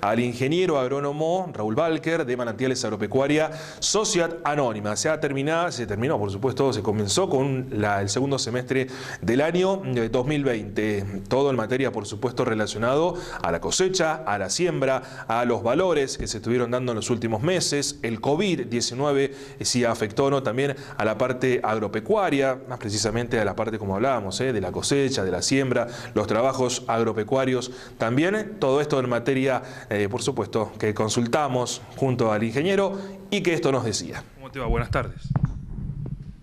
al ingeniero agrónomo Raúl Balker de Manantiales Agropecuaria, Sociedad Anónima. Se terminó, por supuesto, se comenzó con el segundo semestre del año 2020. Todo en materia, por supuesto, relacionado a la cosecha, a la siembra, a los valores que se estuvieron dando en los últimos meses. El COVID-19 sí afectó, ¿no?, también a la parte agropecuaria, más precisamente a la parte, como hablábamos, de la cosecha, de la siembra, los trabajos agropecuarios. También todo esto en materia, por supuesto, que consultamos junto al ingeniero y que esto nos decía. ¿Cómo te va? Buenas tardes.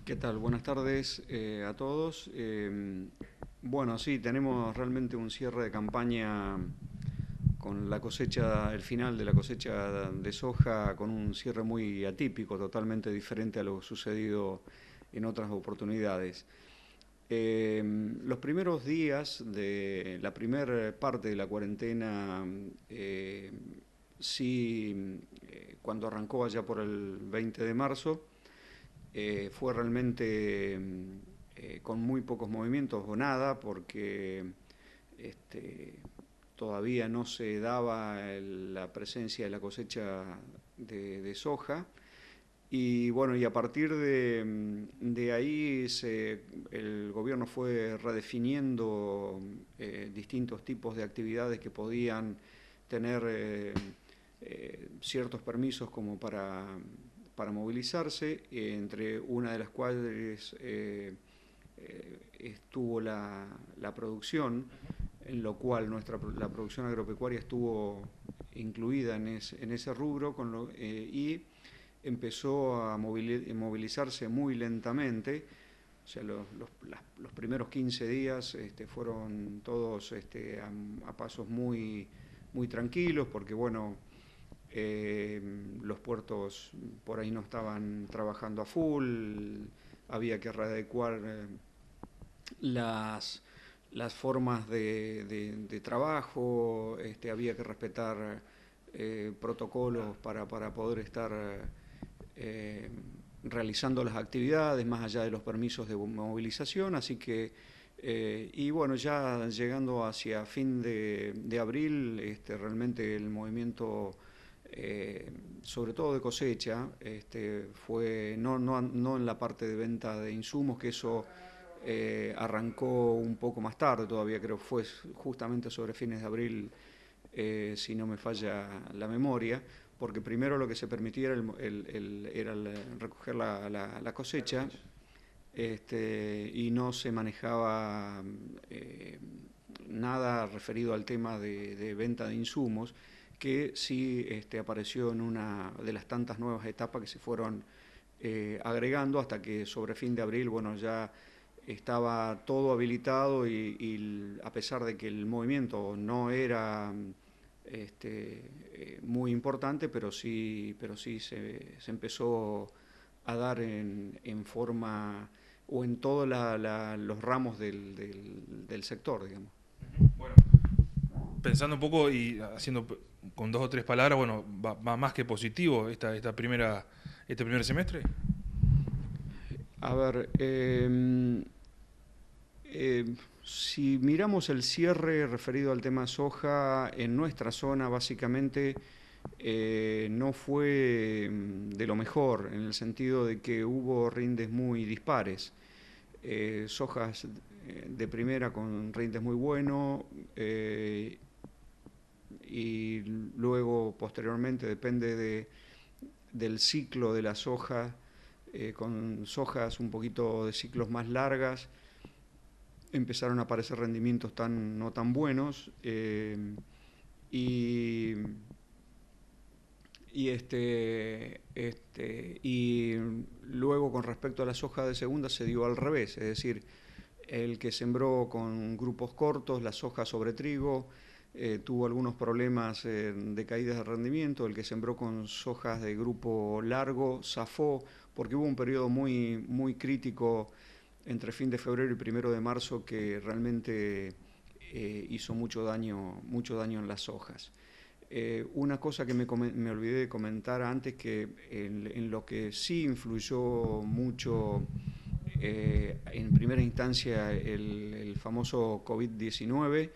¿Qué tal? Buenas tardes a todos. Bueno, sí, tenemos realmente un cierre de campaña con la cosecha, el final de la cosecha de soja, con un cierre muy atípico, totalmente diferente a lo sucedido en otras oportunidades. Los primeros días de la primera parte de la cuarentena, cuando arrancó allá por el 20 de marzo, fue realmente con muy pocos movimientos o nada, porque todavía no se daba la presencia de la cosecha de soja. Y bueno, y a partir de ahí el gobierno fue redefiniendo distintos tipos de actividades que podían tener ciertos permisos como para movilizarse, entre una de las cuales estuvo la producción, en lo cual la producción agropecuaria estuvo incluida en ese rubro, y empezó a movilizarse muy lentamente. O sea, los primeros 15 días fueron todos a pasos muy, muy tranquilos, porque bueno, los puertos por ahí no estaban trabajando a full, había que readecuar las formas de trabajo, había que respetar protocolos para poder estar realizando las actividades más allá de los permisos de movilización. Así que y bueno, ya llegando hacia fin de abril, realmente el movimiento, sobre todo de cosecha, fue no en la parte de venta de insumos, que eso arrancó un poco más tarde todavía, creo que fue justamente sobre fines de abril, si no me falla la memoria, porque primero lo que se permitía era recoger la cosecha, y no se manejaba nada referido al tema de venta de insumos, que sí apareció en una de las tantas nuevas etapas que se fueron agregando, hasta que sobre fin de abril, bueno, ya estaba todo habilitado, y a pesar de que el movimiento no era muy importante, pero sí se empezó a dar en forma, o en todos los ramos del sector, digamos. Bueno, pensando un poco y haciendo con 2 o 3 palabras, bueno, va más que positivo este primer semestre. A ver, si miramos el cierre referido al tema soja, en nuestra zona básicamente no fue de lo mejor, en el sentido de que hubo rindes muy dispares. Sojas de primera con rindes muy buenos, y luego posteriormente, depende del ciclo de la soja, con sojas un poquito de ciclos más largas, empezaron a aparecer rendimientos no tan buenos, y luego, con respecto a la soja de segunda, se dio al revés, es decir, el que sembró con grupos cortos, la soja sobre trigo, tuvo algunos problemas de caídas de rendimiento. El que sembró con sojas de grupo largo zafó, porque hubo un periodo muy, muy crítico entre fin de febrero y 1 de marzo, que realmente hizo mucho daño en las hojas. Una cosa que me olvidé de comentar antes, que en lo que sí influyó mucho en primera instancia el famoso COVID-19,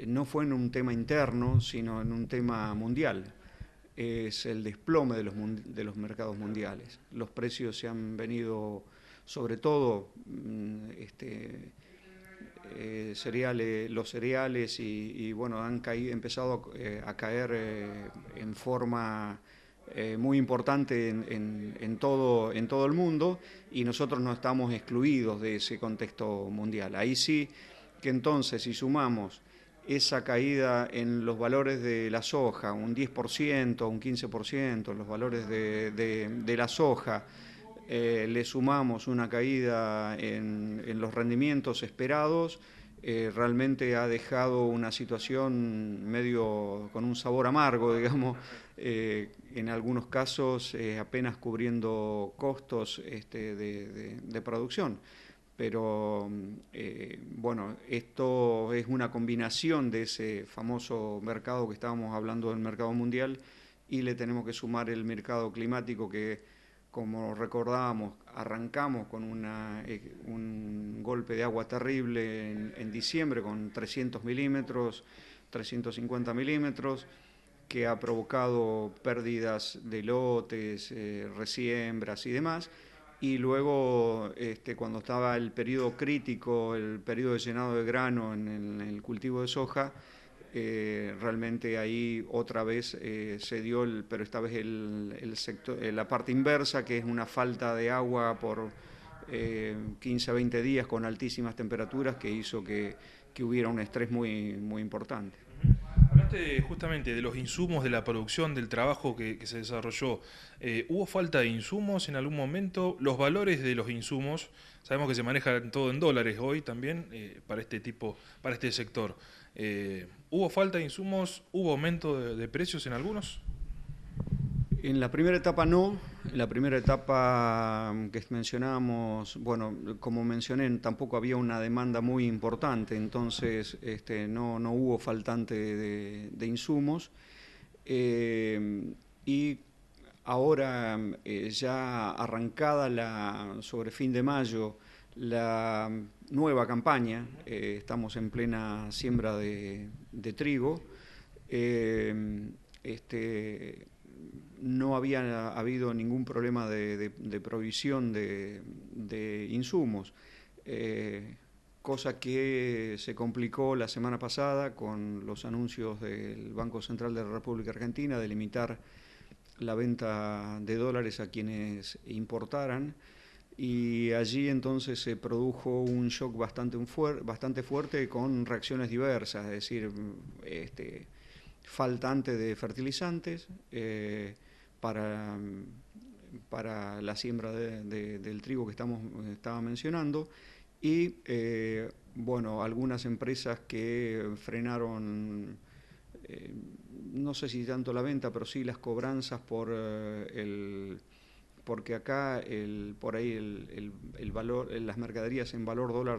no fue en un tema interno, sino en un tema mundial. Es el desplome de los mercados mundiales. Los precios se han venido, sobre todo los cereales y bueno, han empezado a caer en forma muy importante en todo el mundo, y nosotros no estamos excluidos de ese contexto mundial. Ahí sí que entonces, si sumamos esa caída en los valores de la soja, un 10%, un 15%, los valores de la soja, le sumamos una caída en los rendimientos esperados, realmente ha dejado una situación medio con un sabor amargo, digamos, en algunos casos apenas cubriendo costos de producción. Pero bueno, esto es una combinación de ese famoso mercado que estábamos hablando, del mercado mundial, y le tenemos que sumar el mercado climático que, como recordábamos, arrancamos con un golpe de agua terrible en diciembre con 300 milímetros, 350 milímetros, que ha provocado pérdidas de lotes, resiembras y demás. Y luego, cuando estaba el periodo crítico, el periodo de llenado de grano en el cultivo de soja, realmente ahí otra vez se dio, pero esta vez el sector, la parte inversa, que es una falta de agua por 15 a 20 días con altísimas temperaturas, que hizo que hubiera un estrés muy, muy importante. Hablaste justamente de los insumos, de la producción, del trabajo que se desarrolló. ¿Hubo falta de insumos en algún momento? Los valores de los insumos, sabemos que se maneja todo en dólares hoy también para este sector. ¿Hubo falta de insumos? ¿Hubo aumento de precios en algunos? En la primera etapa no. En la primera etapa que mencionábamos, bueno, como mencioné, tampoco había una demanda muy importante, entonces no hubo faltante de insumos. Y ahora, ya arrancada sobre fin de mayo, la nueva campaña, estamos en plena siembra de trigo. No había habido ningún problema de provisión de insumos, cosa que se complicó la semana pasada con los anuncios del Banco Central de la República Argentina de limitar la venta de dólares a quienes importaran, y allí entonces se produjo un shock bastante fuerte, con reacciones diversas, es decir, faltante de fertilizantes para la siembra del trigo que estaba mencionando, y bueno, algunas empresas que frenaron, no sé si tanto la venta, pero sí las cobranzas porque acá por ahí el valor, las mercaderías en valor dólar,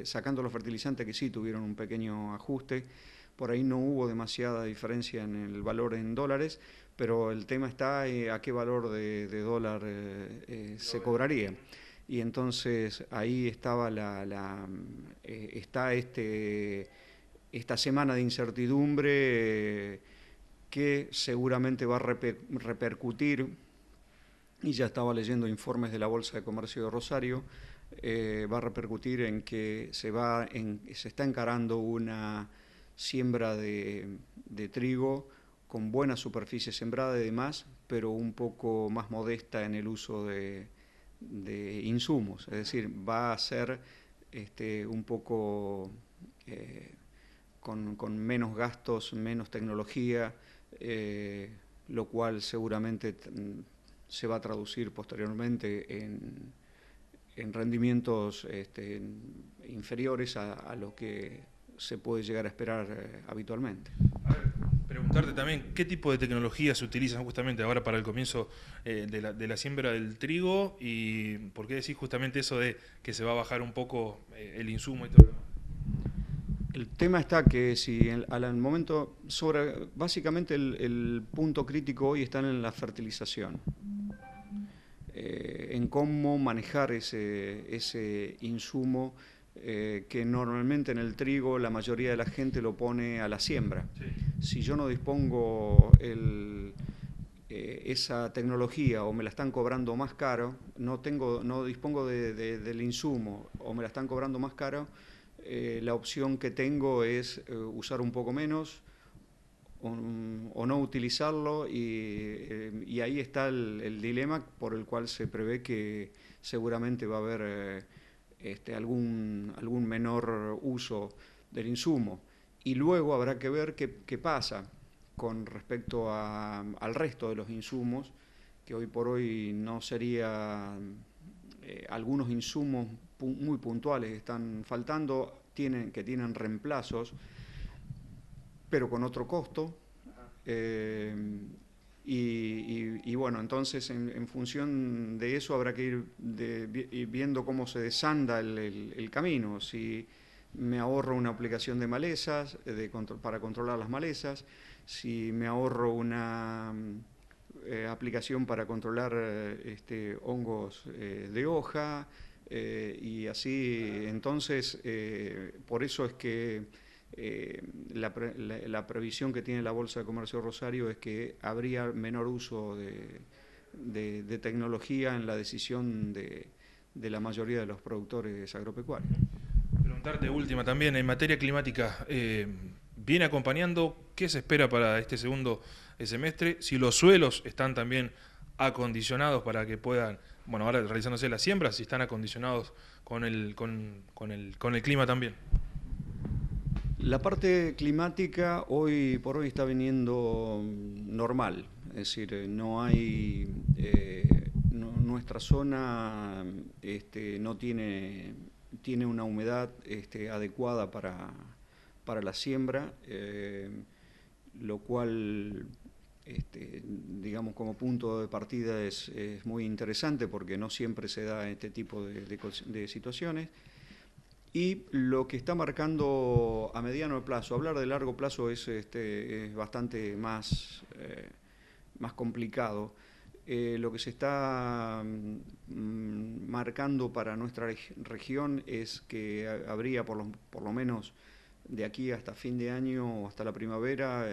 sacando los fertilizantes que sí tuvieron un pequeño ajuste, por ahí no hubo demasiada diferencia en el valor en dólares, pero el tema está a qué valor de dólar se cobraría. Y entonces ahí estaba esta semana de incertidumbre que seguramente va a repercutir, y ya estaba leyendo informes de la Bolsa de Comercio de Rosario, va a repercutir en que se está encarando una siembra de trigo con buena superficie sembrada y demás, pero un poco más modesta en el uso de insumos. Es decir, va a ser un poco con menos gastos, menos tecnología, lo cual seguramente se va a traducir posteriormente en rendimientos inferiores a lo que se puede llegar a esperar habitualmente. A ver, preguntarte también qué tipo de tecnologías se utilizan justamente ahora para el comienzo de la siembra del trigo, y por qué decís justamente eso de que se va a bajar un poco el insumo y todo lo demás. El tema está que si al momento básicamente el punto crítico hoy está en la fertilización, en cómo manejar ese insumo que normalmente en el trigo la mayoría de la gente lo pone a la siembra. Sí. Si yo no dispongo esa tecnología o me la están cobrando más caro, no dispongo del insumo o me la están cobrando más caro, la opción que tengo es usar un poco menos o no utilizarlo y ahí está el dilema por el cual se prevé que seguramente va a haber algún menor uso del insumo. Y luego habrá que ver qué pasa con respecto al resto de los insumos, que hoy por hoy no sería, algunos insumos muy puntuales están faltando, que tienen reemplazos, pero con otro costo. Y bueno, entonces en función de eso habrá que ir viendo cómo se desanda el camino. Si me ahorro una aplicación de malezas, para controlar las malezas, si me ahorro una aplicación para controlar hongos de hoja, y así, entonces, por eso es que la previsión que tiene la Bolsa de Comercio de Rosario es que habría menor uso de tecnología en la decisión de la mayoría de los productores agropecuarios. Preguntarte última también, en materia climática, ¿viene acompañando qué se espera para este segundo semestre? Si los suelos están también acondicionados para que puedan, bueno, ahora realizándose las siembras, si están acondicionados con el clima también. La parte climática hoy por hoy está viniendo normal, es decir, no hay, nuestra zona no tiene una humedad adecuada para la siembra, lo cual, digamos, como punto de partida es muy interesante porque no siempre se da este tipo de situaciones. Y lo que está marcando a mediano plazo, hablar de largo plazo es bastante más complicado. Lo que se está marcando para nuestra región es que habría por lo menos de aquí hasta fin de año o hasta la primavera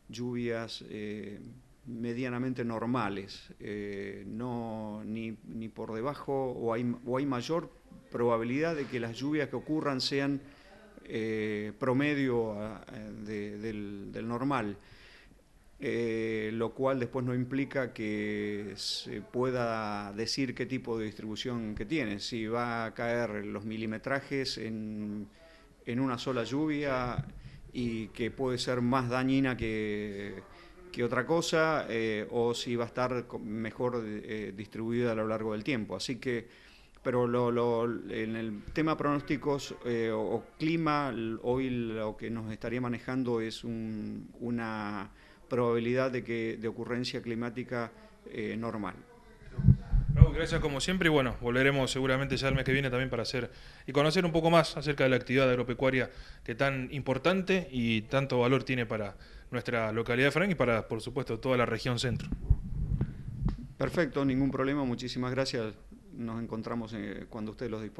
lluvias medianamente normales, no ni por debajo o hay mayor probabilidad de que las lluvias que ocurran sean promedio del normal, lo cual después no implica que se pueda decir qué tipo de distribución que tiene, si va a caer los milimetrajes en una sola lluvia y que puede ser más dañina que otra cosa, o si va a estar mejor distribuida a lo largo del tiempo. Así que, pero en el tema pronósticos o clima, hoy lo que nos estaría manejando es una probabilidad de ocurrencia climática normal. Raúl, gracias como siempre y bueno, volveremos seguramente ya el mes que viene también para hacer y conocer un poco más acerca de la actividad agropecuaria que tan importante y tanto valor tiene para nuestra localidad de Fernández y para, por supuesto, toda la región centro. Perfecto, ningún problema, muchísimas gracias. Nos encontramos cuando ustedes los dispongan.